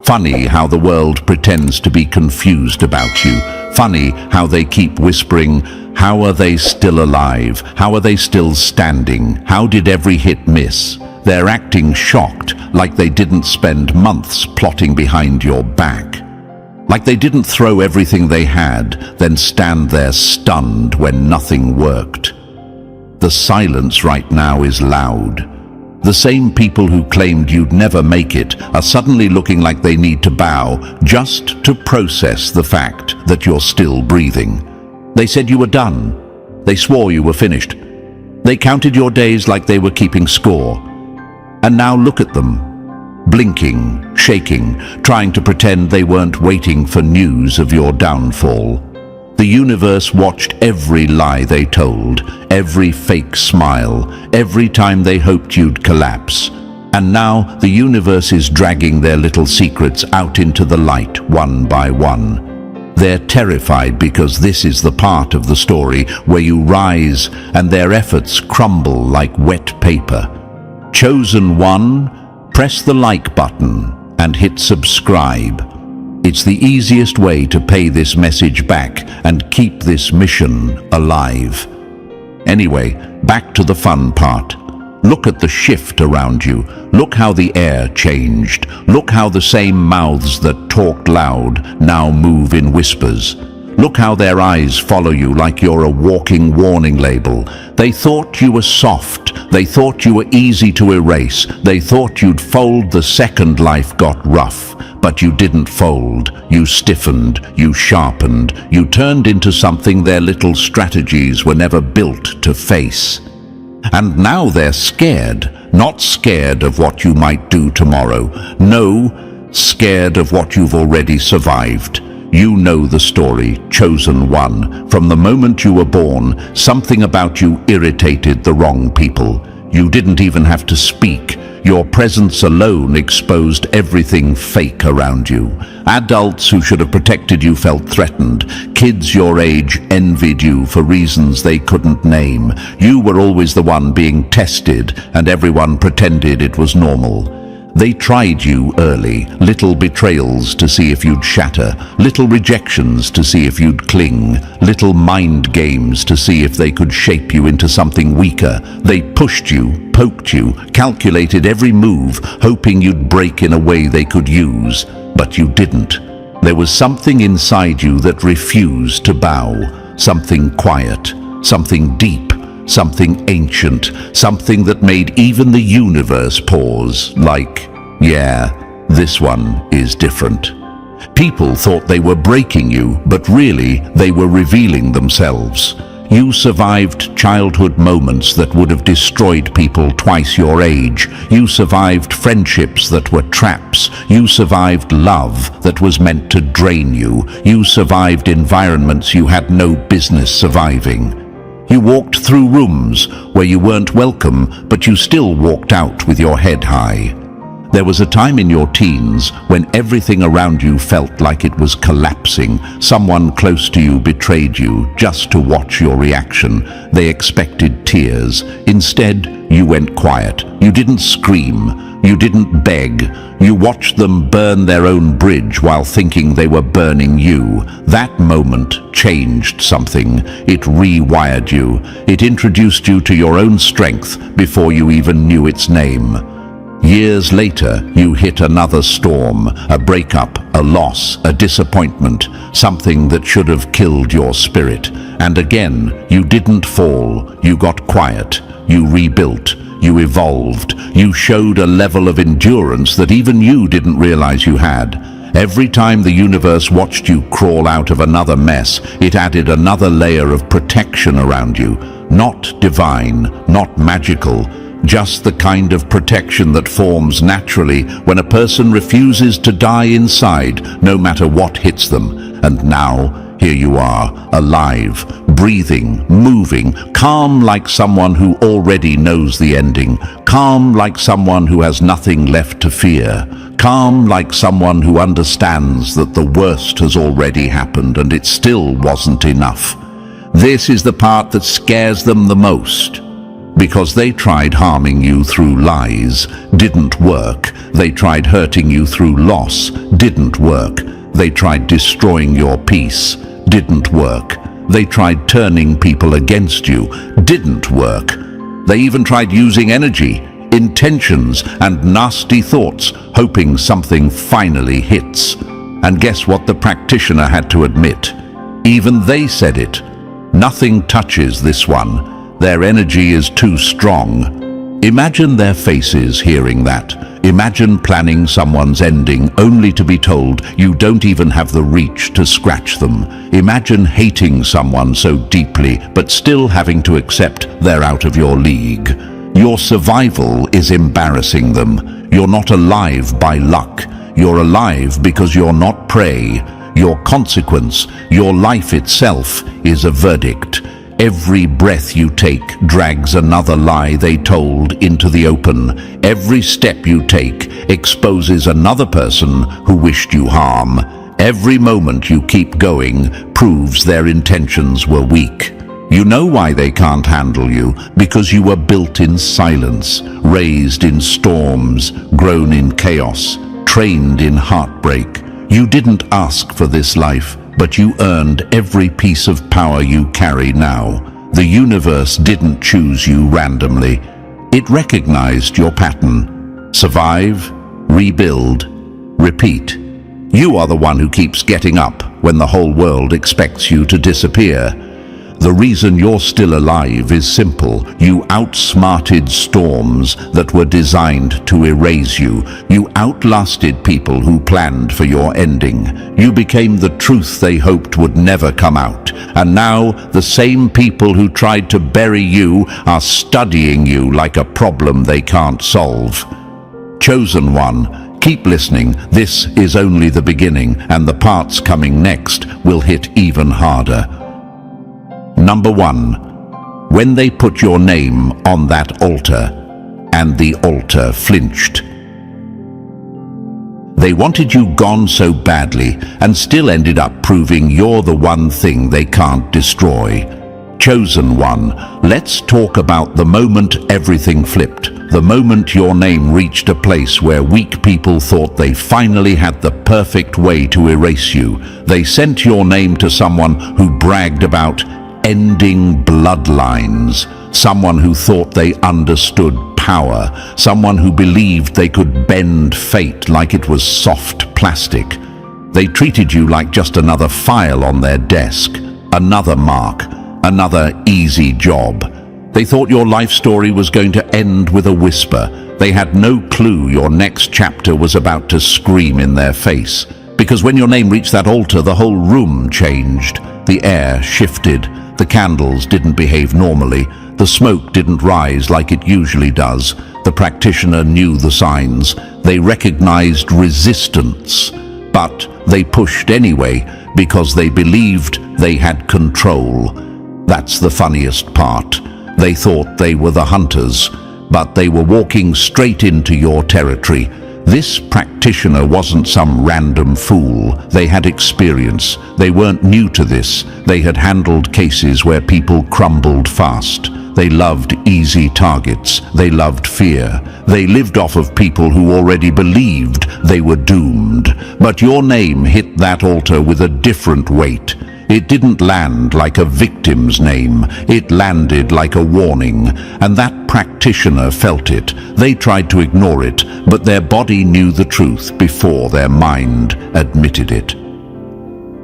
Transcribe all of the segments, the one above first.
Funny how the world pretends to be confused about you. Funny how they keep whispering, how are they still alive? How are they still standing? How did every hit miss? They're acting shocked, like they didn't spend months plotting behind your back. Like they didn't throw everything they had, then stand there stunned when nothing worked. The silence right now is loud. The same people who claimed you'd never make it are suddenly looking like they need to bow just to process the fact that you're still breathing. They said you were done. They swore you were finished. They counted your days like they were keeping score. And now look at them, blinking, shaking, trying to pretend they weren't waiting for news of your downfall. The universe watched every lie they told, every fake smile, every time they hoped you'd collapse. And now the universe is dragging their little secrets out into the light one by one. They're terrified because this is the part of the story where you rise and their efforts crumble like wet paper. Chosen one, press the like button and hit subscribe. It's the easiest way to pay this message back and keep this mission alive. Anyway, back to the fun part. Look at the shift around you. Look how the air changed. Look how the same mouths that talked loud now move in whispers. Look how their eyes follow you like you're a walking warning label. They thought you were soft. They thought you were easy to erase. They thought you'd fold the second life got rough. But you didn't fold. You stiffened. You sharpened. You turned into something their little strategies were never built to face. And now they're scared. Not scared of what you might do tomorrow. No, scared of what you've already survived. You know the story, chosen one. From the moment you were born, something about you irritated the wrong people. You didn't even have to speak. Your presence alone exposed everything fake around you. Adults who should have protected you felt threatened. Kids your age envied you for reasons they couldn't name. You were always the one being tested, and everyone pretended it was normal. They tried you early, little betrayals to see if you'd shatter, little rejections to see if you'd cling, little mind games to see if they could shape you into something weaker. They pushed you, poked you, calculated every move, hoping you'd break in a way they could use. But you didn't. There was something inside you that refused to bow, something quiet, something deep, something ancient, something that made even the universe pause, like, yeah, this one is different. People thought they were breaking you, but really they were revealing themselves. You survived childhood moments that would have destroyed people twice your age. You survived friendships that were traps. You survived love that was meant to drain you. You survived environments you had no business surviving. You walked through rooms where you weren't welcome, but you still walked out with your head high. There was a time in your teens when everything around you felt like it was collapsing. Someone close to you betrayed you just to watch your reaction. They expected tears. Instead, you went quiet. You didn't scream. You didn't beg. You watched them burn their own bridge while thinking they were burning you. That moment changed something. It rewired you. It introduced you to your own strength before you even knew its name. Years later, you hit another storm, a breakup, a loss, a disappointment, something that should have killed your spirit. And again, you didn't fall. You got quiet. You rebuilt. You evolved. You showed a level of endurance that even you didn't realize you had. Every time the universe watched you crawl out of another mess, it added another layer of protection around you. Not divine, not magical, just the kind of protection that forms naturally when a person refuses to die inside, no matter what hits them. And now, here you are, alive, breathing, moving, calm like someone who already knows the ending, calm like someone who has nothing left to fear, calm like someone who understands that the worst has already happened and it still wasn't enough. This is the part that scares them the most. because they tried harming you through lies, didn't work. They tried hurting you through loss, didn't work. They tried destroying your peace, didn't work. They tried turning people against you, didn't work. They even tried using energy, intentions, and nasty thoughts, hoping something finally hits. And guess what the practitioner had to admit? Even they said it. Nothing touches this one. Their energy is too strong. Imagine their faces hearing that. Imagine planning someone's ending only to be told you don't even have the reach to scratch them. Imagine hating someone so deeply but still having to accept they're out of your league. Your survival is embarrassing them. You're not alive by luck. You're alive because you're not prey. Your consequence, your life itself, is a verdict. Every breath you take drags another lie they told into the open. Every step you take exposes another person who wished you harm. Every moment you keep going proves their intentions were weak. You know why they can't handle you, because you were built in silence, raised in storms, grown in chaos, trained in heartbreak. You didn't ask for this life, but you earned every piece of power you carry now. The universe didn't choose you randomly. It recognized your pattern. Survive, rebuild, repeat. You are the one who keeps getting up when the whole world expects you to disappear. The reason you're still alive is simple. You outsmarted storms that were designed to erase you. You outlasted people who planned for your ending. You became the truth they hoped would never come out. And now, the same people who tried to bury you are studying you like a problem they can't solve. Chosen one, keep listening. This is only the beginning, and the parts coming next will hit even harder. Number 1. When they put your name on that altar, and the altar flinched. They wanted you gone so badly, and still ended up proving you're the one thing they can't destroy. Chosen one, let's talk about the moment everything flipped. The moment your name reached a place where weak people thought they finally had the perfect way to erase you. They sent your name to someone who bragged about ending bloodlines, someone who thought they understood power, someone who believed they could bend fate like it was soft plastic. They treated you like just another file on their desk, another mark, another easy job. They thought your life story was going to end with a whisper. They had no clue your next chapter was about to scream in their face. Because when your name reached that altar, the whole room changed. The air shifted. The candles didn't behave normally. The smoke didn't rise like it usually does. The practitioner knew the signs. They recognized resistance. But they pushed anyway because they believed they had control. That's the funniest part. They thought they were the hunters, but they were walking straight into your territory. This practitioner wasn't some random fool. They had experience. They weren't new to this. They had handled cases where people crumbled fast. They loved easy targets. They loved fear. They lived off of people who already believed they were doomed. But your name hit that altar with a different weight. It didn't land like a victim's name. It landed like a warning. And that practitioner felt it. They tried to ignore it, but their body knew the truth before their mind admitted it.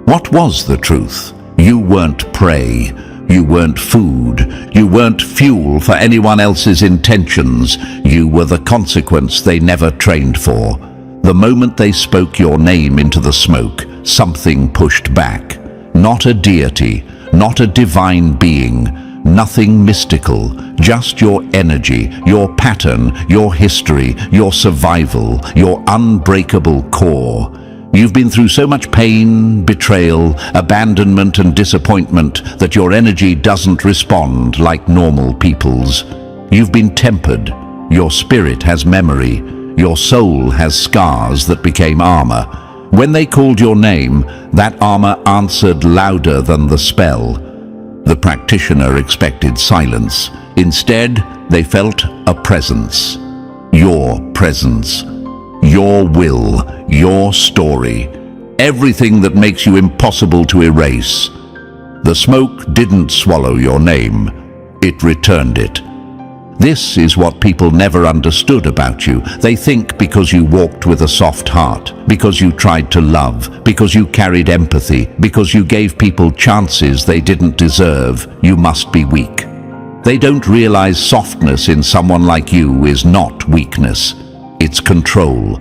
What was the truth? You weren't prey. You weren't food. You weren't fuel for anyone else's intentions. You were the consequence they never trained for. The moment they spoke your name into the smoke, something pushed back. Not a deity, not a divine being, nothing mystical, just your energy, your pattern, your history, your survival, your unbreakable core. You've been through so much pain, betrayal, abandonment and disappointment that your energy doesn't respond like normal people's. You've been tempered. Your spirit has memory. Your soul has scars that became armor. When they called your name, that armor answered louder than the spell. The practitioner expected silence. Instead, they felt a presence. Your presence. Your will. Your story. Everything that makes you impossible to erase. The smoke didn't swallow your name. It returned it. This is what people never understood about you. They think because you walked with a soft heart, because you tried to love, because you carried empathy, because you gave people chances they didn't deserve, you must be weak. They don't realize softness in someone like you is not weakness. It's control.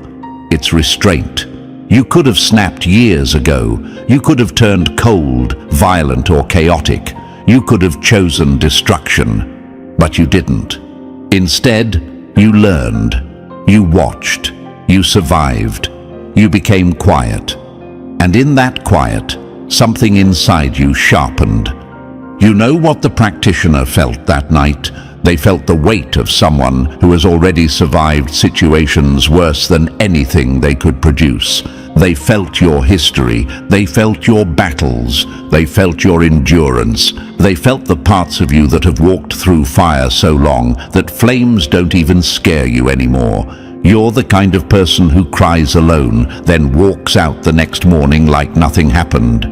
It's restraint. You could have snapped years ago. You could have turned cold, violent, or chaotic. You could have chosen destruction, but you didn't. Instead, you learned, you watched, you survived, you became quiet. And in that quiet, something inside you sharpened. You know what the practitioner felt that night? They felt the weight of someone who has already survived situations worse than anything they could produce. They felt your history. They felt your battles. They felt your endurance. They felt the parts of you that have walked through fire so long that flames don't even scare you anymore. You're the kind of person who cries alone, then walks out the next morning like nothing happened.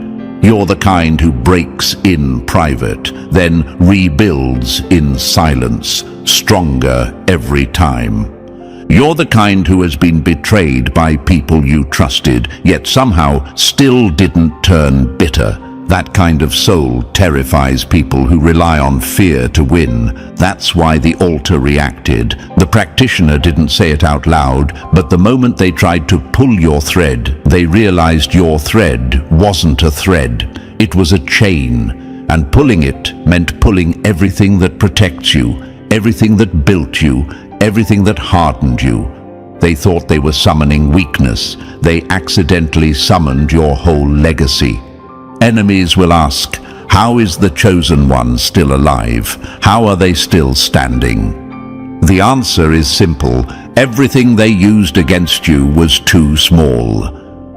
You're the kind who breaks in private, then rebuilds in silence, stronger every time. You're the kind who has been betrayed by people you trusted, yet somehow still didn't turn bitter. That kind of soul terrifies people who rely on fear to win. That's why the altar reacted. The practitioner didn't say it out loud, but the moment they tried to pull your thread, they realized your thread wasn't a thread. It was a chain, and pulling it meant pulling everything that protects you, everything that built you, everything that hardened you. They thought they were summoning weakness. They accidentally summoned your whole legacy. Enemies will ask, how is the chosen one still alive? How are they still standing? The answer is simple. Everything they used against you was too small.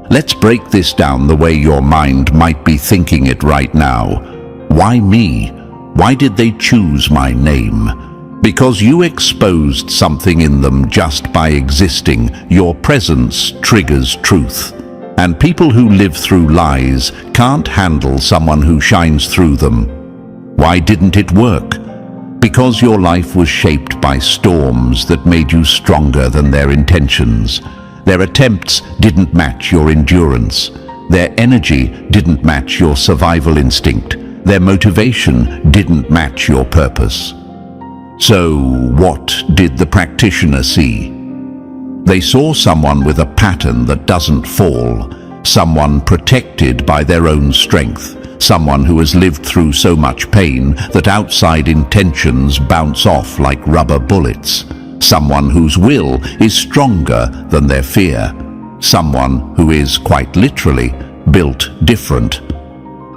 Let's break this down the way your mind might be thinking it right now. Why me? Why did they choose my name? Because you exposed something in them just by existing. Your presence triggers truth. And people who live through lies can't handle someone who shines through them. Why didn't it work? Because your life was shaped by storms that made you stronger than their intentions. Their attempts didn't match your endurance. Their energy didn't match your survival instinct. Their motivation didn't match your purpose. So, what did the practitioner see? They saw someone with a pattern that doesn't fall, someone protected by their own strength, someone who has lived through so much pain that outside intentions bounce off like rubber bullets, someone whose will is stronger than their fear, someone who is, quite literally, built different.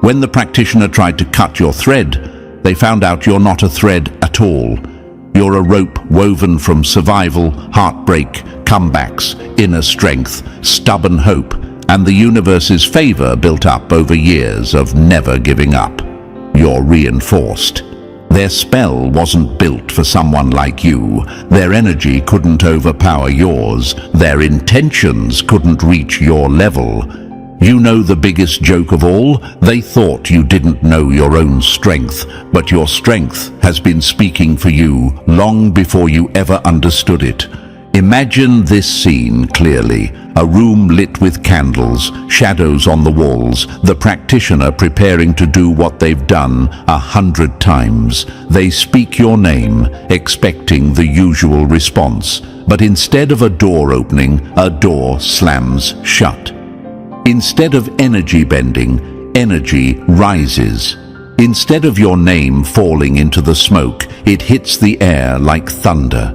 When the practitioner tried to cut your thread, they found out you're not a thread at all. You're a rope woven from survival, heartbreak, comebacks, inner strength, stubborn hope, and the universe's favor built up over years of never giving up. You're reinforced. Their spell wasn't built for someone like you. Their energy couldn't overpower yours. Their intentions couldn't reach your level. You know the biggest joke of all? They thought you didn't know your own strength, but your strength has been speaking for you long before you ever understood it. Imagine this scene clearly. A room lit with candles, shadows on the walls, the practitioner preparing to do what they've done 100 times. They speak your name, expecting the usual response, but instead of a door opening, a door slams shut. Instead of energy bending, energy rises. Instead of your name falling into the smoke, it hits the air like thunder.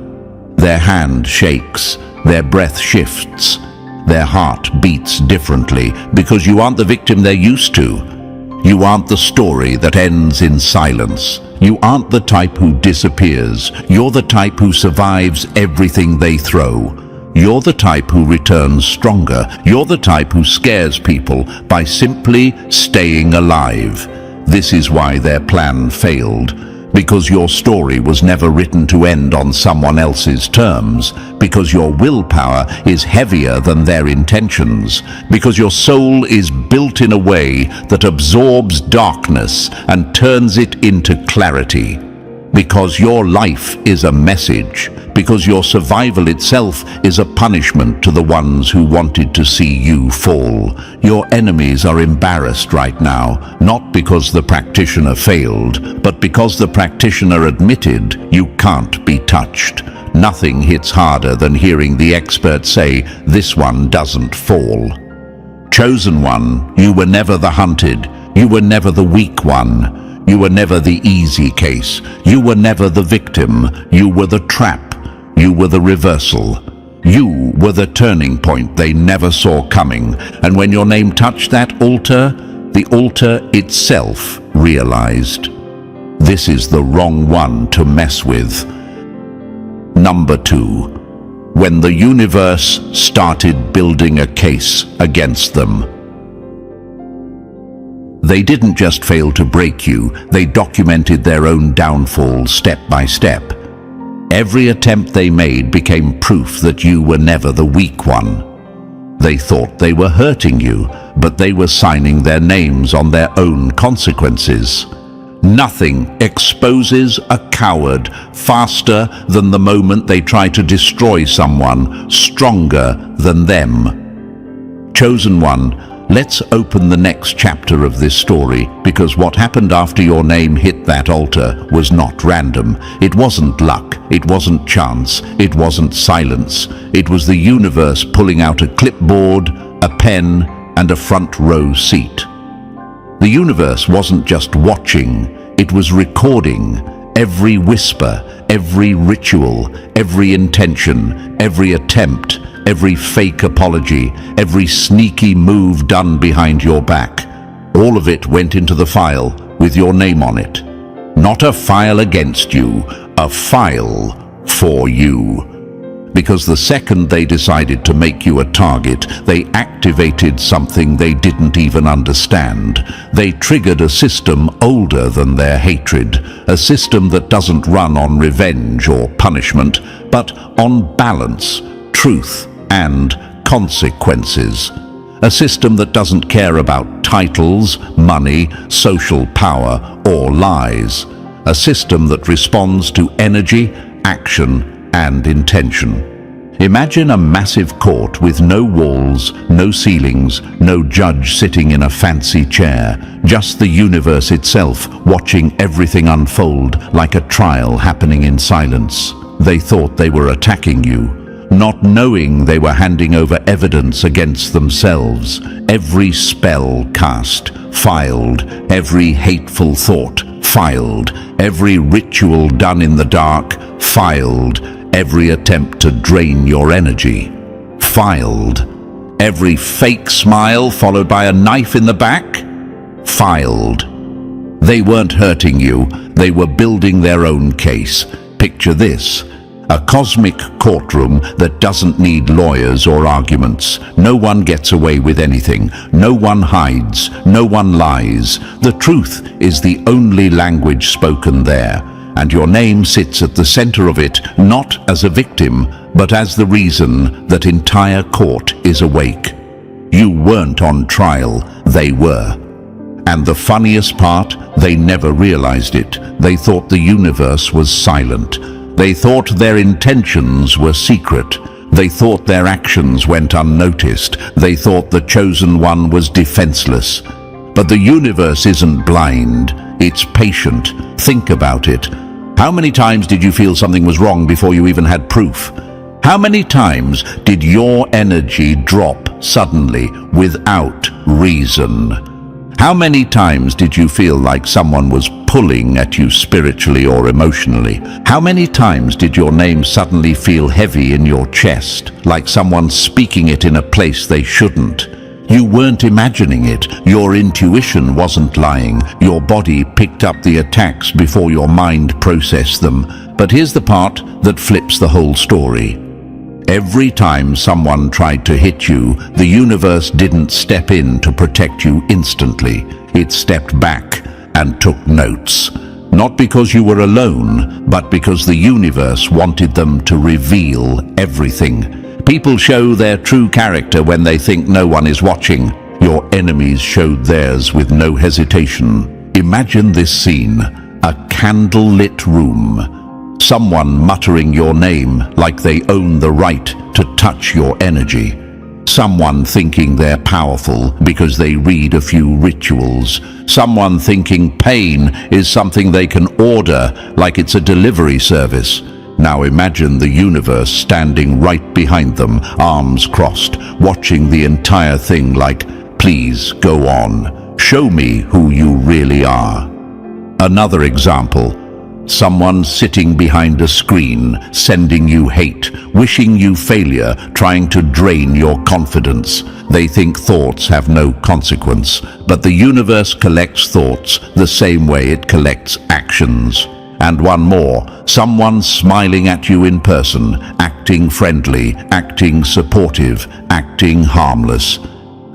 Their hand shakes, their breath shifts, their heart beats differently because you aren't the victim they're used to. You aren't the story that ends in silence. You aren't the type who disappears. You're the type who survives everything they throw. You're the type who returns stronger. You're the type who scares people by simply staying alive. This is why their plan failed. Because your story was never written to end on someone else's terms, because your willpower is heavier than their intentions, because your soul is built in a way that absorbs darkness and turns it into clarity, because your life is a message, because your survival itself is a punishment to the ones who wanted to see you fall. Your enemies are embarrassed right now, not because the practitioner failed, but because the practitioner admitted you can't be touched. Nothing hits harder than hearing the expert say, "This one doesn't fall." Chosen one, you were never the hunted, you were never the weak one, you were never the easy case, you were never the victim, you were the trap. You were the reversal. You were the turning point they never saw coming. And when your name touched that altar, the altar itself realized, this is the wrong one to mess with. Number 2. When the universe started building a case against them. They didn't just fail to break you, they documented their own downfall step by step. Every attempt they made became proof that you were never the weak one. They thought they were hurting you, but they were signing their names on their own consequences. Nothing exposes a coward faster than the moment they try to destroy someone stronger than them. Chosen one, let's open the next chapter of this story, because what happened after your name hit that altar was not random. It wasn't luck, it wasn't chance, it wasn't silence. It was the universe pulling out a clipboard, a pen, and a front row seat. The universe wasn't just watching, it was recording every whisper, every ritual, every intention, every attempt, every fake apology, every sneaky move done behind your back. All of it went into the file with your name on it. Not a file against you, a file for you. Because the second they decided to make you a target, they activated something they didn't even understand. They triggered a system older than their hatred, a system that doesn't run on revenge or punishment, but on balance, truth, and consequences. A system that doesn't care about titles, money, social power, or lies. A system that responds to energy, action, and intention. Imagine a massive court with no walls, no ceilings, no judge sitting in a fancy chair, just the universe itself watching everything unfold like a trial happening in silence. They thought they were attacking you, not knowing they were handing over evidence against themselves. Every spell cast, filed, every hateful thought, filed, every ritual done in the dark, filed, every attempt to drain your energy, filed, every fake smile followed by a knife in the back, filed. They weren't hurting you, they were building their own case. Picture this. A cosmic courtroom that doesn't need lawyers or arguments. No one gets away with anything. No one hides. No one lies. The truth is the only language spoken there. And your name sits at the center of it, not as a victim, but as the reason that entire court is awake. You weren't on trial, they were. And the funniest part, they never realized it. They thought the universe was silent. They thought their intentions were secret. They thought their actions went unnoticed. They thought the chosen one was defenseless. But the universe isn't blind. It's patient. Think about it. How many times did you feel something was wrong before you even had proof? How many times did your energy drop suddenly without reason? How many times did you feel like someone was pulling at you spiritually or emotionally? How many times did your name suddenly feel heavy in your chest, like someone speaking it in a place they shouldn't? You weren't imagining it. Your intuition wasn't lying. Your body picked up the attacks before your mind processed them. But here's the part that flips the whole story. Every time someone tried to hit you, the universe didn't step in to protect you instantly. It stepped back, and took notes. Not because you were alone, but because the universe wanted them to reveal everything. People show their true character when they think no one is watching. Your enemies showed theirs with no hesitation. Imagine this scene: a candle-lit room. Someone muttering your name like they own the right to touch your energy. Someone thinking they're powerful because they read a few rituals. Someone thinking pain is something they can order like it's a delivery service. Now imagine the universe standing right behind them, arms crossed, watching the entire thing like, "Please go on. Show me who you really are." Another example. Someone sitting behind a screen, sending you hate, wishing you failure, trying to drain your confidence. They think thoughts have no consequence, but the universe collects thoughts the same way it collects actions. And one more, someone smiling at you in person, acting friendly, acting supportive, acting harmless.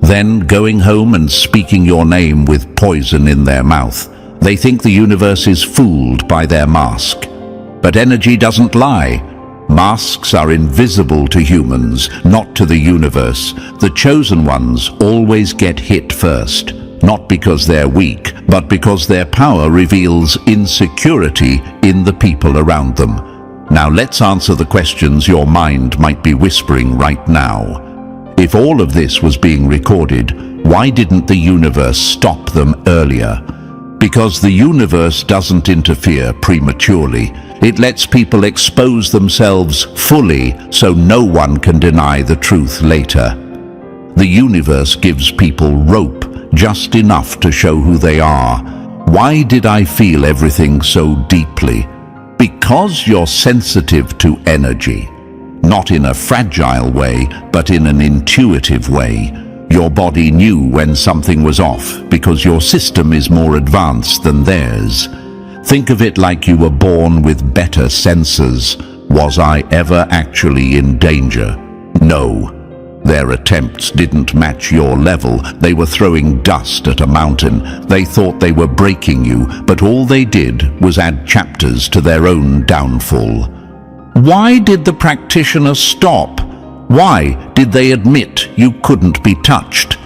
Then going home and speaking your name with poison in their mouth. They think the universe is fooled by their mask. But energy doesn't lie. Masks are invisible to humans, not to the universe. The chosen ones always get hit first, not because they're weak, but because their power reveals insecurity in the people around them. Now let's answer the questions your mind might be whispering right now. If all of this was being recorded, why didn't the universe stop them earlier? Because the universe doesn't interfere prematurely. It lets people expose themselves fully so no one can deny the truth later. The universe gives people rope, just enough to show who they are. Why did I feel everything so deeply? Because you're sensitive to energy. Not in a fragile way, but in an intuitive way. Your body knew when something was off because your system is more advanced than theirs. Think of it like you were born with better senses. Was I ever actually in danger? No. Their attempts didn't match your level. They were throwing dust at a mountain. They thought they were breaking you, but all they did was add chapters to their own downfall. Why did the practitioner stop? Why did they admit you couldn't be touched?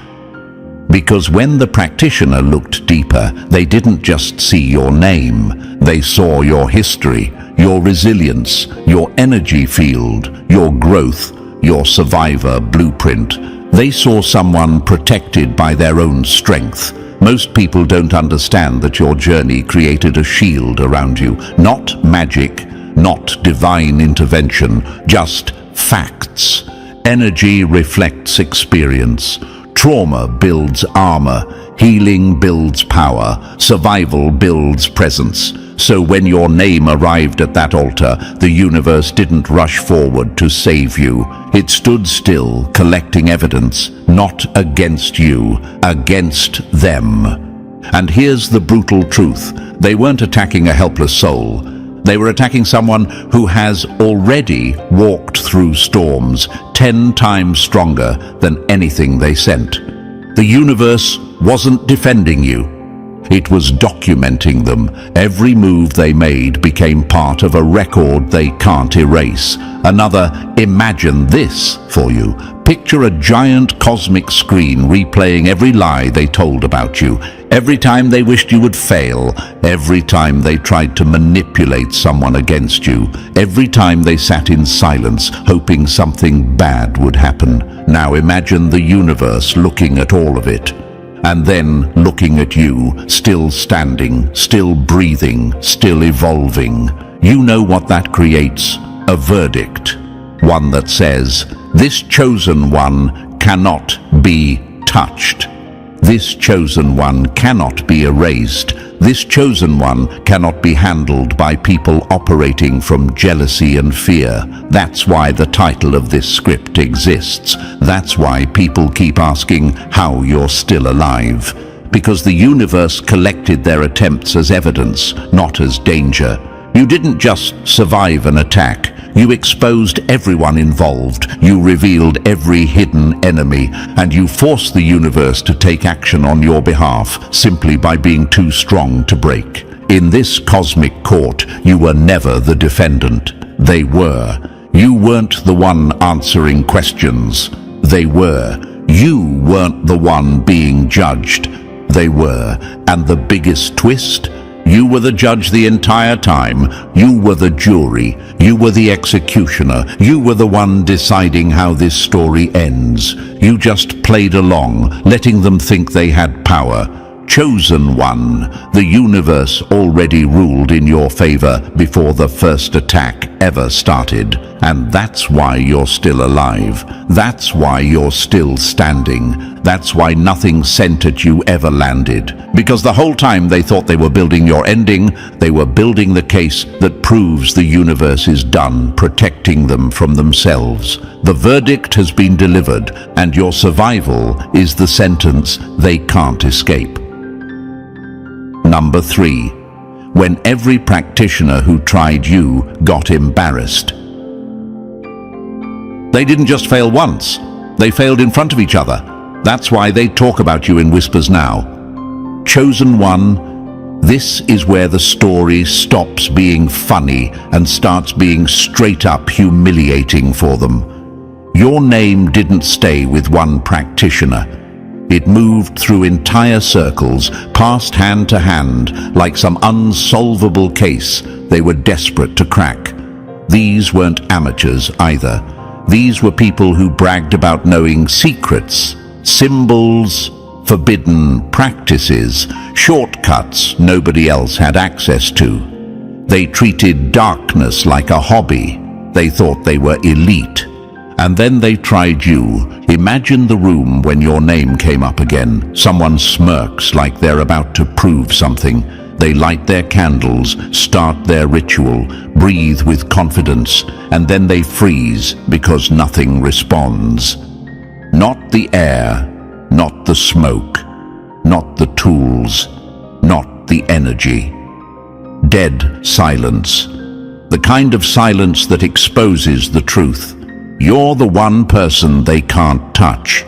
Because when the practitioner looked deeper, they didn't just see your name. They saw your history, your resilience, your energy field, your growth, your survivor blueprint. They saw someone protected by their own strength. Most people don't understand that your journey created a shield around you. Not magic, not divine intervention, just facts. Energy reflects experience. Trauma builds armor. Healing builds power. Survival builds presence. So when your name arrived at that altar, the universe didn't rush forward to save you. It stood still, collecting evidence, not against you, against them. And here's the brutal truth. They weren't attacking a helpless soul. They were attacking someone who has already walked through storms 10 times stronger than anything they sent. The universe wasn't defending you. It was documenting them. Every move they made became part of a record they can't erase. Another imagine this for you. Picture a giant cosmic screen replaying every lie they told about you. Every time they wished you would fail. Every time they tried to manipulate someone against you. Every time they sat in silence, hoping something bad would happen. Now imagine the universe looking at all of it. And then looking at you, still standing, still breathing, still evolving. You know what that creates? A verdict. One that says, this chosen one cannot be touched. This chosen one cannot be erased. This chosen one cannot be handled by people operating from jealousy and fear. That's why the title of this script exists. That's why people keep asking how you're still alive. Because the universe collected their attempts as evidence, not as danger. You didn't just survive an attack. You exposed everyone involved, you revealed every hidden enemy, and you forced the universe to take action on your behalf simply by being too strong to break. In this cosmic court, you were never the defendant. They were. You weren't the one answering questions. They were. You weren't the one being judged. They were. And the biggest twist? You were the judge the entire time. You were the jury. You were the executioner. You were the one deciding how this story ends. You just played along, letting them think they had power. Chosen one. The universe already ruled in your favor before the first attack ever started. And that's why you're still alive. That's why you're still standing. That's why nothing sent at you ever landed. Because the whole time they thought they were building your ending, they were building the case that proves the universe is done protecting them from themselves. The verdict has been delivered, and your survival is the sentence they can't escape. Number 3. When every practitioner who tried you got embarrassed. They didn't just fail once, they failed in front of each other. That's why they talk about you in whispers now. Chosen one, this is where the story stops being funny and starts being straight up humiliating for them. Your name didn't stay with one practitioner. It moved through entire circles, passed hand to hand, like some unsolvable case they were desperate to crack. These weren't amateurs either. These were people who bragged about knowing secrets, symbols, forbidden practices, shortcuts nobody else had access to. They treated darkness like a hobby. They thought they were elite. And then they tried you. Imagine the room when your name came up again. Someone smirks like they're about to prove something. They light their candles, start their ritual, breathe with confidence, and then they freeze because nothing responds. Not the air, not the smoke, not the tools, not the energy. Dead silence. The kind of silence that exposes the truth. You're the one person they can't touch.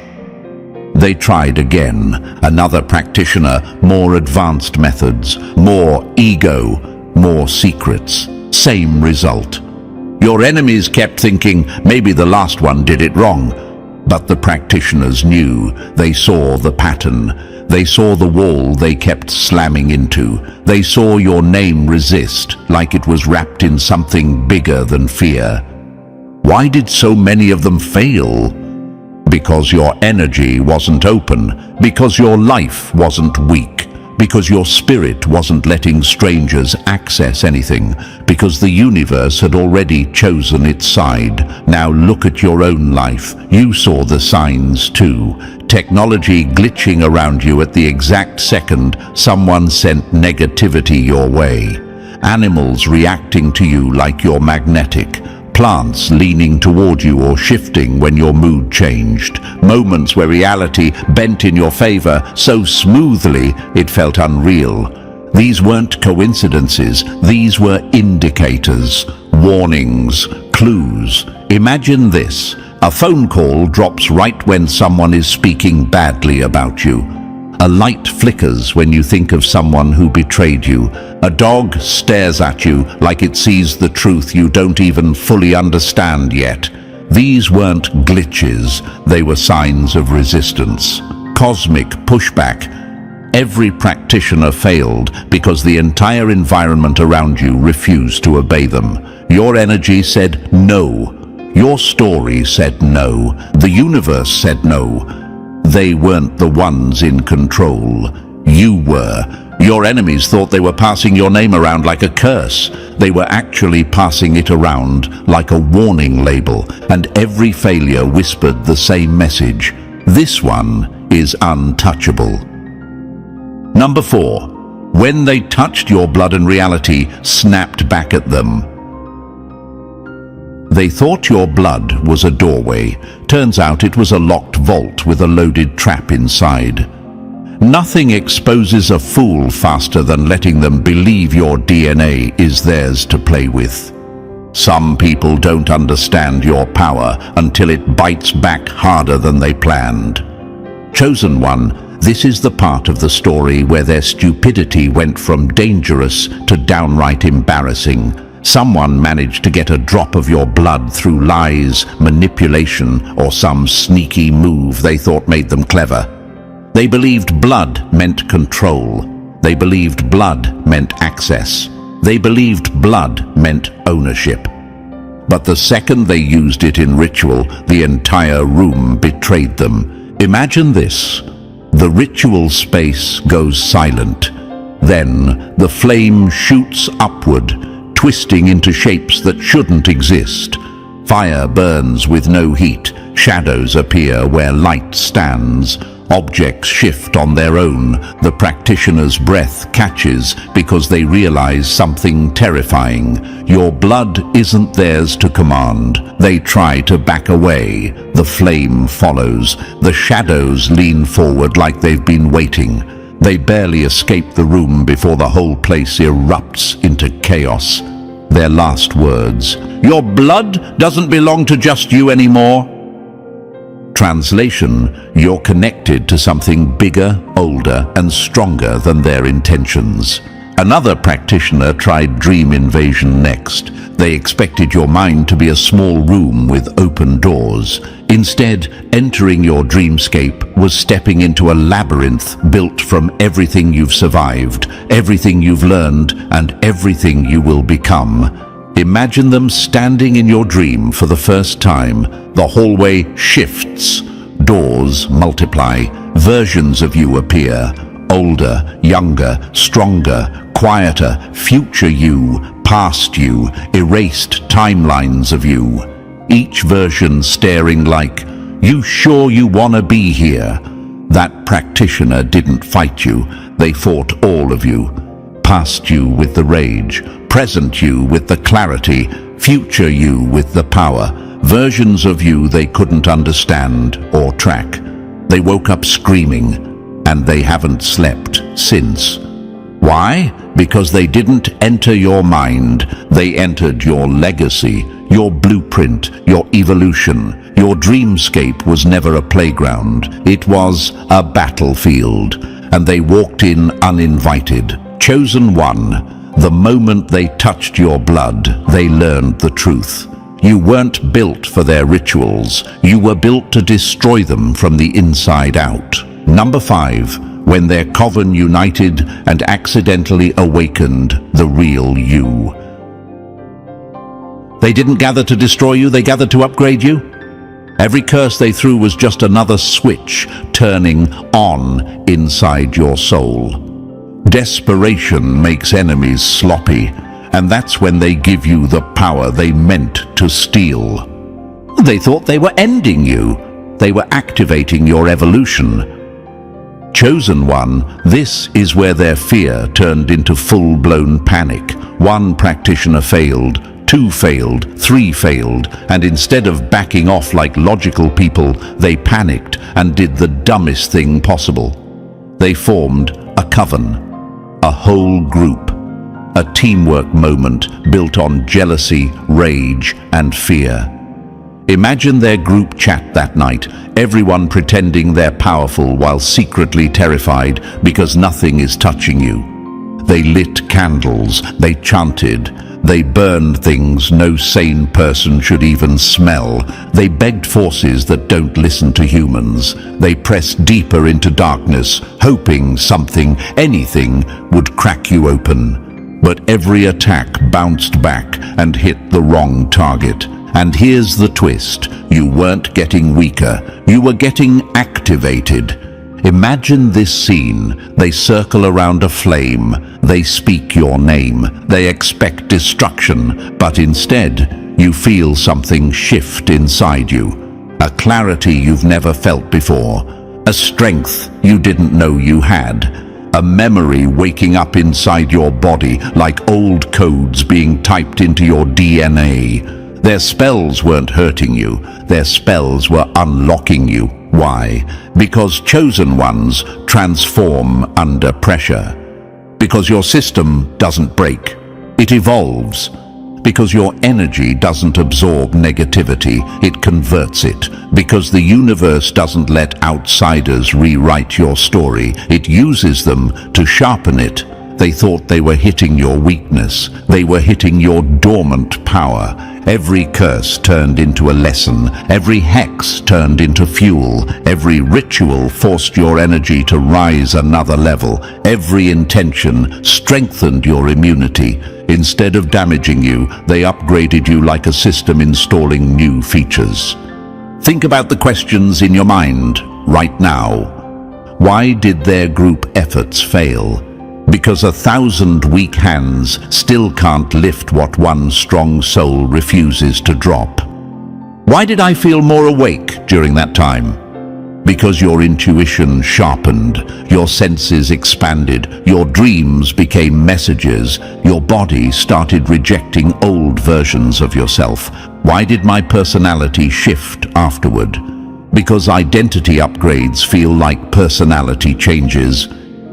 They tried again. Another practitioner, more advanced methods, more ego, more secrets. Same result. Your enemies kept thinking maybe the last one did it wrong. But the practitioners knew. They saw the pattern. They saw the wall they kept slamming into. They saw your name resist, like it was wrapped in something bigger than fear. Why did so many of them fail? Because your energy wasn't open, because your life wasn't weak, because your spirit wasn't letting strangers access anything, because the universe had already chosen its side. Now look at your own life. You saw the signs too. Technology glitching around you at the exact second someone sent negativity your way. Animals reacting to you like you're magnetic. Plants leaning toward you or shifting when your mood changed. Moments where reality bent in your favor so smoothly it felt unreal. These weren't coincidences. These were indicators, warnings, clues. Imagine this. A phone call drops right when someone is speaking badly about you. A light flickers when you think of someone who betrayed you. A dog stares at you like it sees the truth you don't even fully understand yet. These weren't glitches, they were signs of resistance. Cosmic pushback. Every practitioner failed because the entire environment around you refused to obey them. Your energy said no. Your story said no. The universe said no. They weren't the ones in control. You were. Your enemies thought they were passing your name around like a curse. They were actually passing it around like a warning label, and every failure whispered the same message. This one is untouchable. Number 4. When they touched your blood and reality snapped back at them. They thought your blood was a doorway. Turns out it was a locked vault with a loaded trap inside. Nothing exposes a fool faster than letting them believe your DNA is theirs to play with. Some people don't understand your power until it bites back harder than they planned. Chosen one, this is the part of the story where their stupidity went from dangerous to downright embarrassing. Someone managed to get a drop of your blood through lies, manipulation, or some sneaky move they thought made them clever. They believed blood meant control. They believed blood meant access. They believed blood meant ownership. But the second they used it in ritual, the entire room betrayed them. Imagine this. The ritual space goes silent. Then the flame shoots upward, twisting into shapes that shouldn't exist. Fire burns with no heat. Shadows appear where light stands. Objects shift on their own. The practitioner's breath catches because they realize something terrifying. Your blood isn't theirs to command. They try to back away. The flame follows. The shadows lean forward like they've been waiting. They barely escape the room before the whole place erupts into chaos. Their last words, "Your blood doesn't belong to just you anymore." Translation, you're connected to something bigger, older, and stronger than their intentions. Another practitioner tried dream invasion next. They expected your mind to be a small room with open doors. Instead, entering your dreamscape was stepping into a labyrinth built from everything you've survived, everything you've learned, and everything you will become. Imagine them standing in your dream for the first time. The hallway shifts. Doors multiply. Versions of you appear. Older, younger, stronger, quieter, future you, past you, erased timelines of you. Each version staring like, "You sure you wanna be here?" That practitioner didn't fight you. They fought all of you. Past you with the rage, present you with the clarity, future you with the power, versions of you they couldn't understand or track. They woke up screaming, and they haven't slept since. Why? Because they didn't enter your mind, they entered your legacy, your blueprint, your evolution. Your dreamscape was never a playground, it was a battlefield, and they walked in uninvited. Chosen one, the moment they touched your blood, they learned the truth. You weren't built for their rituals, you were built to destroy them from the inside out. Number 5, when their coven united and accidentally awakened the real you. They didn't gather to destroy you, they gathered to upgrade you. Every curse they threw was just another switch turning on inside your soul. Desperation makes enemies sloppy, and that's when they give you the power they meant to steal. They thought they were ending you. They were activating your evolution. Chosen one, this is where their fear turned into full-blown panic. One practitioner failed, 2 failed, 3 failed, and instead of backing off like logical people, they panicked and did the dumbest thing possible. They formed a coven. A whole group, a teamwork moment built on jealousy, rage, and fear. Imagine their group chat that night, everyone pretending they're powerful while secretly terrified because nothing is touching you. They lit candles, they chanted, they burned things no sane person should even smell. They begged forces that don't listen to humans. They pressed deeper into darkness, hoping something, anything, would crack you open. But every attack bounced back and hit the wrong target. And here's the twist. You weren't getting weaker. You were getting activated. Imagine this scene. They circle around a flame. They speak your name. They expect destruction. But instead, you feel something shift inside you. A clarity you've never felt before. A strength you didn't know you had. A memory waking up inside your body like old codes being typed into your DNA. Their spells weren't hurting you. Their spells were unlocking you. Why? Because chosen ones transform under pressure. Because your system doesn't break. It evolves. Because your energy doesn't absorb negativity, it converts it. Because the universe doesn't let outsiders rewrite your story, it uses them to sharpen it. They thought they were hitting your weakness. They were hitting your dormant power. Every curse turned into a lesson. Every hex turned into fuel. Every ritual forced your energy to rise another level. Every intention strengthened your immunity. Instead of damaging you, they upgraded you like a system installing new features. Think about the questions in your mind right now. Why did their group efforts fail? Because 1,000 weak hands still can't lift what one strong soul refuses to drop. Why did I feel more awake during that time? Because your intuition sharpened, your senses expanded, your dreams became messages, your body started rejecting old versions of yourself. Why did my personality shift afterward? Because identity upgrades feel like personality changes.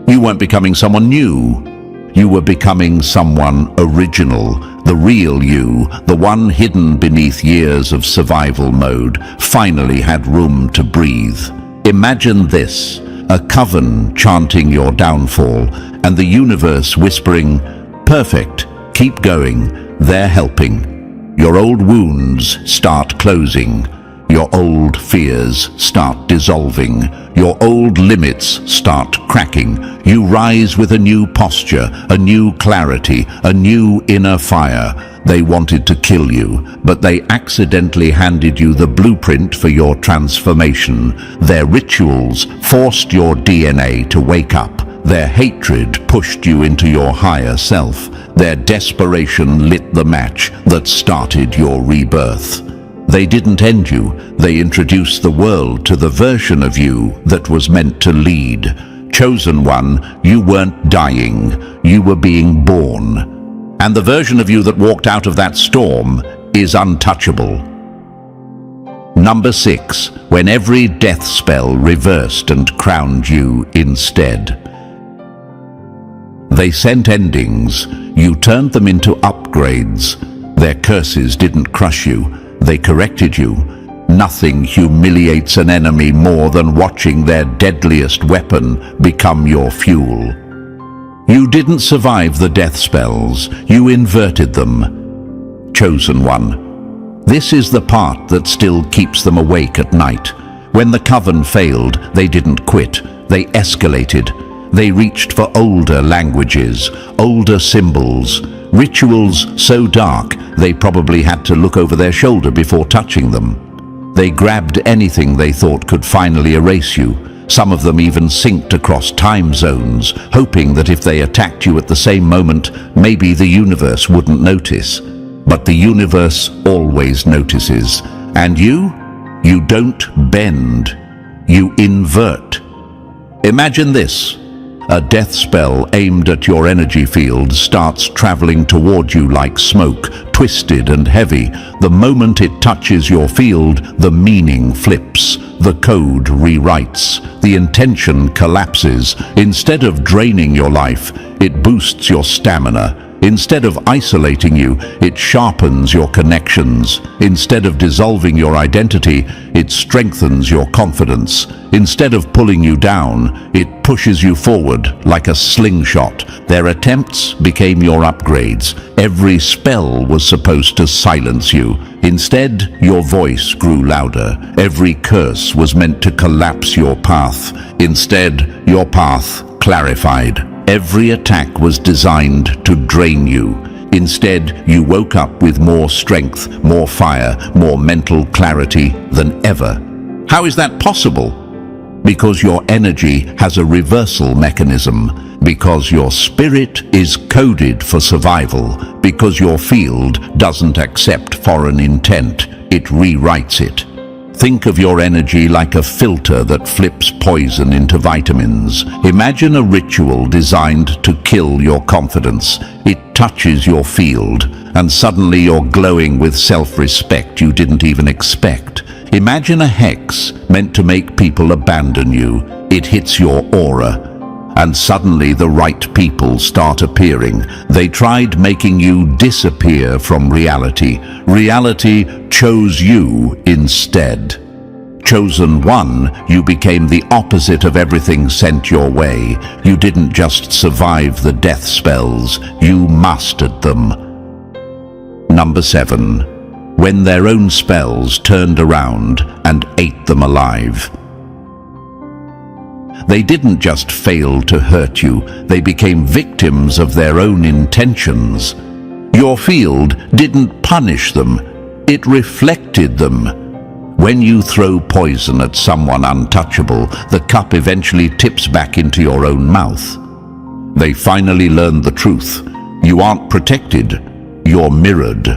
You weren't becoming someone new. You were becoming someone original, the real you, the one hidden beneath years of survival mode, finally had room to breathe. Imagine this, a coven chanting your downfall, and the universe whispering, "Perfect, keep going, they're helping." Your old wounds start closing. Your old fears start dissolving. Your old limits start cracking. You rise with a new posture, a new clarity, a new inner fire. They wanted to kill you, but they accidentally handed you the blueprint for your transformation. Their rituals forced your DNA to wake up. Their hatred pushed you into your higher self. Their desperation lit the match that started your rebirth. They didn't end you, they introduced the world to the version of you that was meant to lead. Chosen one, you weren't dying, you were being born. And the version of you that walked out of that storm is untouchable. Number 6, when every death spell reversed and crowned you instead. They sent endings, you turned them into upgrades. Their curses didn't crush you, they corrected you. Nothing humiliates an enemy more than watching their deadliest weapon become your fuel. You didn't survive the death spells, you inverted them. Chosen one. This is the part that still keeps them awake at night. When the coven failed, they didn't quit, they escalated. They reached for older languages, older symbols, rituals so dark they probably had to look over their shoulder before touching them. They grabbed anything they thought could finally erase you. Some of them even synced across time zones, hoping that if they attacked you at the same moment, maybe the universe wouldn't notice. But the universe always notices. And you don't bend, you invert. Imagine this. A death spell aimed at your energy field starts traveling toward you like smoke, twisted and heavy. The moment it touches your field, the meaning flips. The code rewrites. The intention collapses. Instead of draining your life, it boosts your stamina. Instead of isolating you, it sharpens your connections. Instead of dissolving your identity, it strengthens your confidence. Instead of pulling you down, it pushes you forward like a slingshot. Their attempts became your upgrades. Every spell was supposed to silence you. Instead, your voice grew louder. Every curse was meant to collapse your path. Instead, your path clarified. Every attack was designed to drain you. Instead, you woke up with more strength, more fire, more mental clarity than ever. How is that possible? Because your energy has a reversal mechanism. Because your spirit is coded for survival. Because your field doesn't accept foreign intent. It rewrites it. Think of your energy like a filter that flips poison into vitamins. Imagine a ritual designed to kill your confidence. It touches your field, and suddenly you're glowing with self-respect you didn't even expect. Imagine a hex meant to make people abandon you. It hits your aura. And suddenly the right people start appearing. They tried making you disappear from reality. Reality chose you instead. Chosen one, you became the opposite of everything sent your way. You didn't just survive the death spells, you mastered them. Number 7. When their own spells turned around and ate them alive. They didn't just fail to hurt you, they became victims of their own intentions. Your field didn't punish them, it reflected them. When you throw poison at someone untouchable, the cup eventually tips back into your own mouth. They finally learned the truth. You aren't protected, you're mirrored.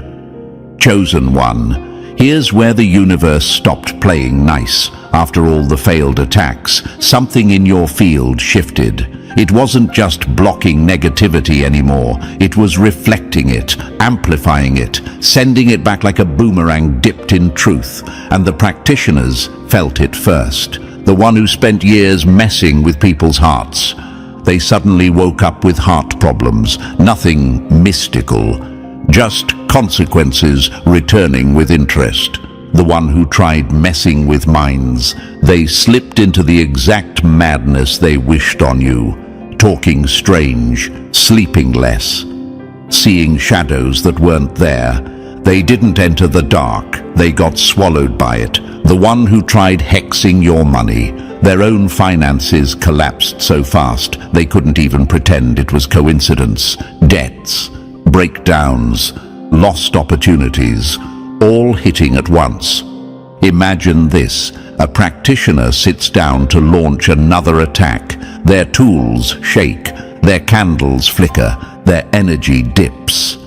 Chosen one, here's where the universe stopped playing nice. After all the failed attacks, something in your field shifted. It wasn't just blocking negativity anymore, it was reflecting it, amplifying it, sending it back like a boomerang dipped in truth. And the practitioners felt it first, the one who spent years messing with people's hearts. They suddenly woke up with heart problems, nothing mystical, just consequences returning with interest. The one who tried messing with minds, they slipped into the exact madness they wished on you. Talking strange, sleeping less, seeing shadows that weren't there. They didn't enter the dark, they got swallowed by it. The one who tried hexing your money, their own finances collapsed so fast they couldn't even pretend it was coincidence. Debts, breakdowns, lost opportunities, all hitting at once. Imagine this. A practitioner sits down to launch another attack. Their tools shake, their candles flicker, their energy dips.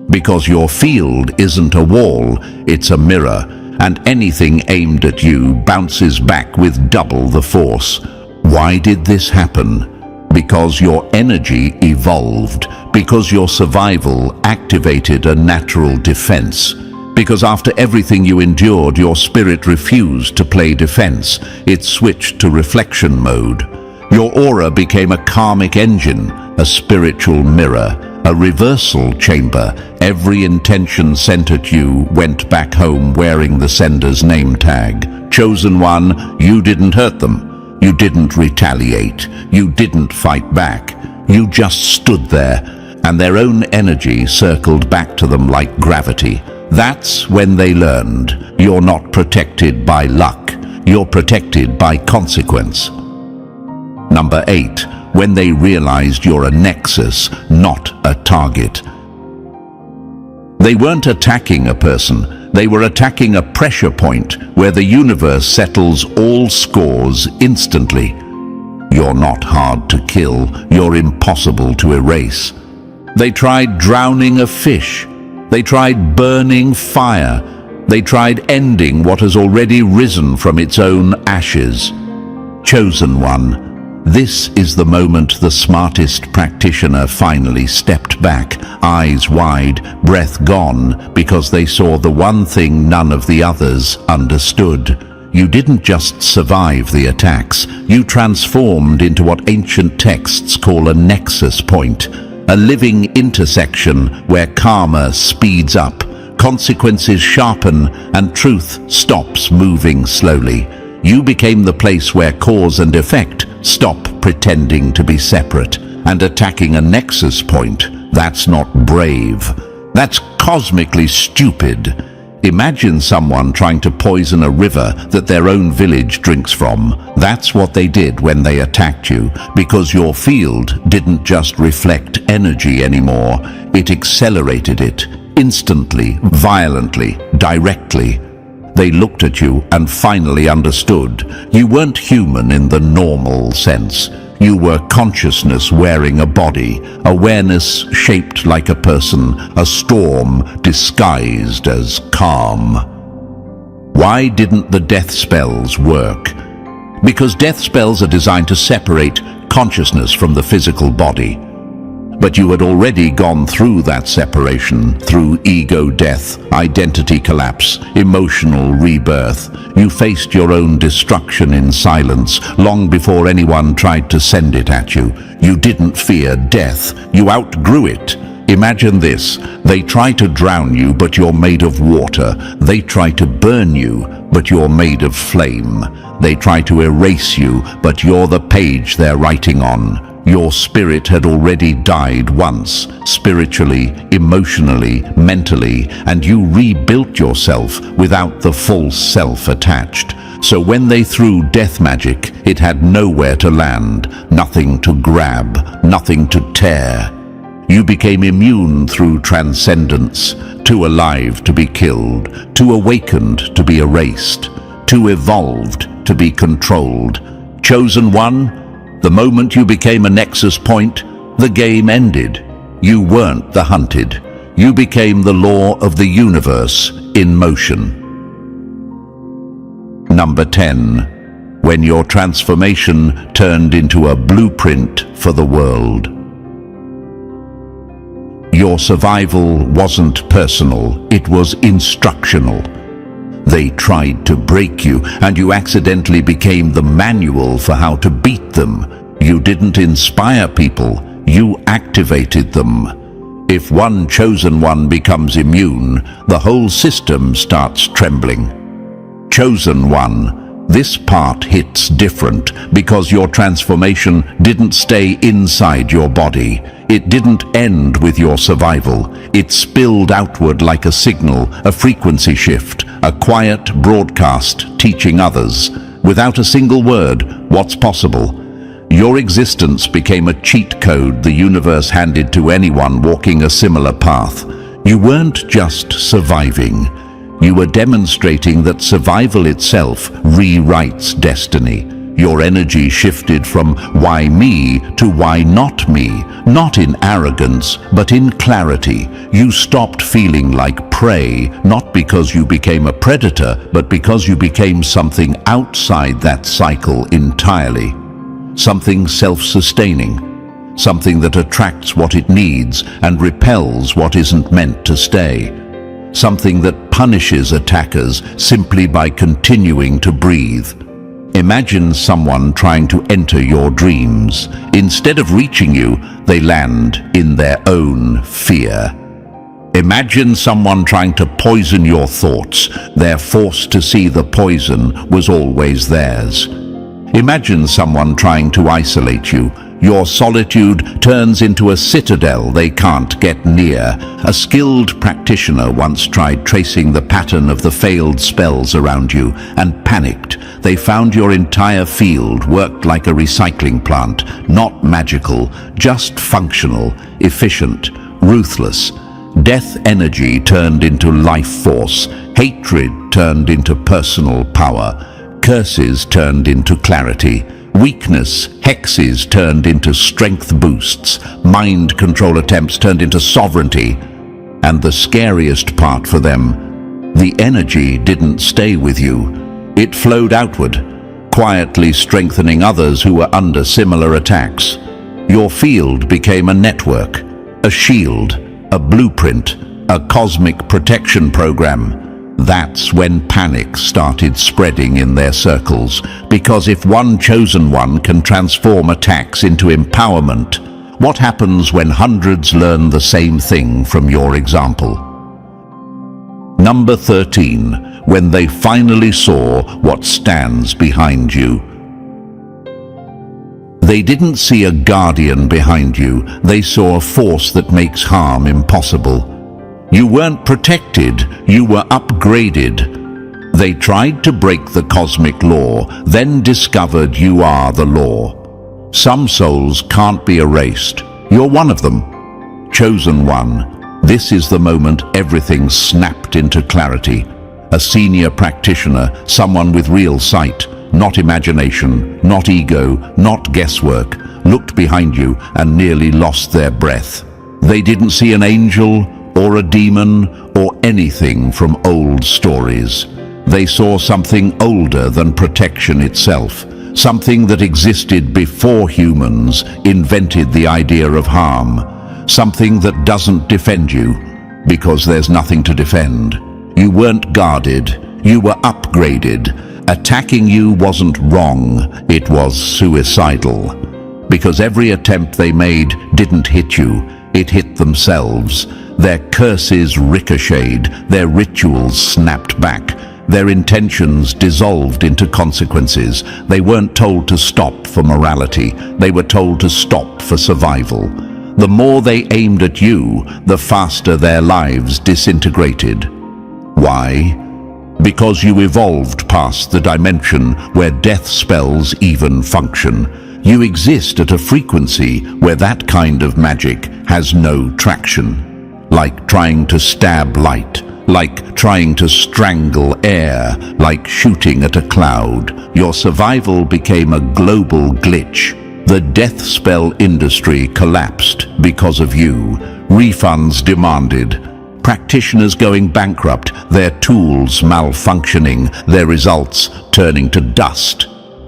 Because your field isn't a wall, it's a mirror, and anything aimed at you bounces back with double the force. Why did this happen? Because your energy evolved, because your survival activated a natural defense. Because after everything you endured, your spirit refused to play defense. It switched to reflection mode. Your aura became a karmic engine, a spiritual mirror, a reversal chamber. Every intention sent at you went back home wearing the sender's name tag. Chosen one, you didn't hurt them. You didn't retaliate. You didn't fight back. You just stood there, and their own energy circled back to them like gravity. That's when they learned you're not protected by luck, you're protected by consequence. Number 8, when they realized you're a nexus, not a target. They weren't attacking a person, they were attacking a pressure point where the universe settles all scores instantly. You're not hard to kill, you're impossible to erase. They tried drowning a fish. They tried burning fire. They tried ending what has already risen from its own ashes. Chosen one, this is the moment the smartest practitioner finally stepped back, eyes wide, breath gone, because they saw the one thing none of the others understood. You didn't just survive the attacks, you transformed into what ancient texts call a nexus point. A living intersection where karma speeds up, consequences sharpen, and truth stops moving slowly. You became the place where cause and effect stop pretending to be separate. And attacking a nexus point, that's not brave. That's cosmically stupid. Imagine someone trying to poison a river that their own village drinks from. That's what they did when they attacked you, because your field didn't just reflect energy anymore. It accelerated it, instantly, violently, directly. They looked at you and finally understood. You weren't human in the normal sense. You were consciousness wearing a body, awareness shaped like a person, a storm disguised as calm. Why didn't the death spells work? Because death spells are designed to separate consciousness from the physical body. But you had already gone through that separation, through ego death, identity collapse, emotional rebirth. You faced your own destruction in silence, long before anyone tried to send it at you. You didn't fear death, you outgrew it. Imagine this, they try to drown you, but you're made of water. They try to burn you, but you're made of flame. They try to erase you, but you're the page they're writing on. Your spirit had already died once, spiritually, emotionally, mentally, and you rebuilt yourself without the false self attached. So when they threw death magic, it had nowhere to land, nothing to grab, nothing to tear. You became immune through transcendence, too alive to be killed, too awakened to be erased, too evolved to be controlled. Chosen one? The moment you became a nexus point, the game ended. You weren't the hunted. You became the law of the universe in motion. Number 10. When your transformation turned into a blueprint for the world. Your survival wasn't personal, it was instructional. They tried to break you, and you accidentally became the manual for how to beat them. You didn't inspire people, you activated them. If one chosen one becomes immune, the whole system starts trembling. Chosen one, this part hits different because your transformation didn't stay inside your body. It didn't end with your survival. It spilled outward like a signal, a frequency shift, a quiet broadcast teaching others, without a single word, what's possible. Your existence became a cheat code the universe handed to anyone walking a similar path. You weren't just surviving. You were demonstrating that survival itself rewrites destiny. Your energy shifted from why me to why not me, not in arrogance, but in clarity. You stopped feeling like prey, not because you became a predator, but because you became something outside that cycle entirely. Something self-sustaining, something that attracts what it needs and repels what isn't meant to stay. Something that punishes attackers simply by continuing to breathe. Imagine someone trying to enter your dreams. Instead of reaching you, they land in their own fear. Imagine someone trying to poison your thoughts. They're forced to see the poison was always theirs. Imagine someone trying to isolate you. Your solitude turns into a citadel they can't get near. A skilled practitioner once tried tracing the pattern of the failed spells around you and panicked. They found your entire field worked like a recycling plant, not magical, just functional, efficient, ruthless. Death energy turned into life force. Hatred turned into personal power. Curses turned into clarity. Weakness, hexes turned into strength boosts. Mind control attempts turned into sovereignty. And the scariest part for them, the energy didn't stay with you. It flowed outward, quietly strengthening others who were under similar attacks. Your field became a network, a shield, a blueprint, a cosmic protection program. That's when panic started spreading in their circles, because if one chosen one can transform attacks into empowerment, what happens when hundreds learn the same thing from your example? Number 13, when they finally saw what stands behind you. They didn't see a guardian behind you, they saw a force that makes harm impossible. You weren't protected, you were upgraded. They tried to break the cosmic law, then discovered you are the law. Some souls can't be erased. You're one of them. Chosen one. This is the moment everything snapped into clarity. A senior practitioner, someone with real sight, not imagination, not ego, not guesswork, looked behind you and nearly lost their breath. They didn't see an angel, or a demon, or anything from old stories. They saw something older than protection itself, something that existed before humans invented the idea of harm. something that doesn't defend you, because there's nothing to defend. You weren't guarded, you were upgraded. Attacking you wasn't wrong, it was suicidal. Because every attempt they made didn't hit you, it hit themselves. Their curses ricocheted, their rituals snapped back, their intentions dissolved into consequences. They weren't told to stop for morality, they were told to stop for survival. The more they aimed at you, the faster their lives disintegrated. Why? Because you evolved past the dimension where death spells even function. You exist at a frequency where that kind of magic has no traction. Like trying to stab light, like trying to strangle air, like shooting at a cloud. Your survival became a global glitch. The death spell industry collapsed because of you. Refunds demanded. Practitioners going bankrupt, their tools malfunctioning, their results turning to dust.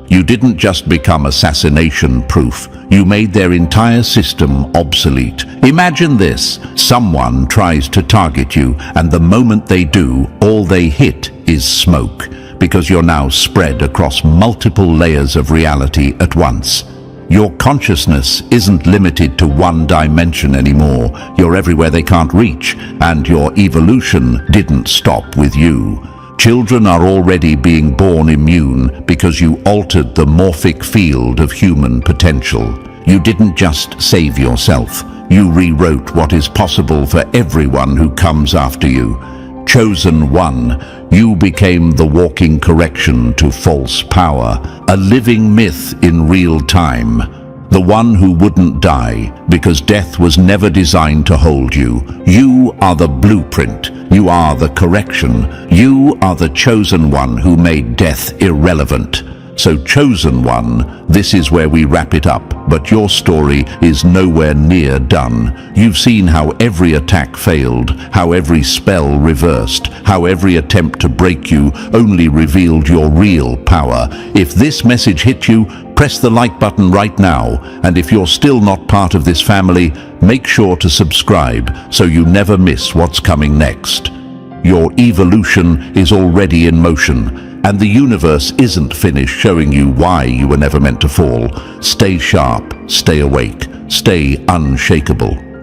You didn't just become assassination-proof, you made their entire system obsolete. Imagine this, someone tries to target you, and the moment they do, all they hit is smoke, because you're now spread across multiple layers of reality at once. Your consciousness isn't limited to one dimension anymore. You're everywhere they can't reach, and your evolution didn't stop with you. Children are already being born immune because you altered the morphic field of human potential. You didn't just save yourself. You rewrote what is possible for everyone who comes after you. Chosen one, you became the walking correction to false power, a living myth in real time. The one who wouldn't die, because death was never designed to hold you. You are the blueprint. You are the correction. You are the chosen one who made death irrelevant. So chosen one, this is where we wrap it up, but your story is nowhere near done. You've seen how every attack failed, how every spell reversed, how every attempt to break you only revealed your real power. If this message hit you, press the like button right now, and if you're still not part of this family, make sure to subscribe so you never miss what's coming next. Your evolution is already in motion, and the universe isn't finished showing you why you were never meant to fall. Stay sharp, stay awake, stay unshakable.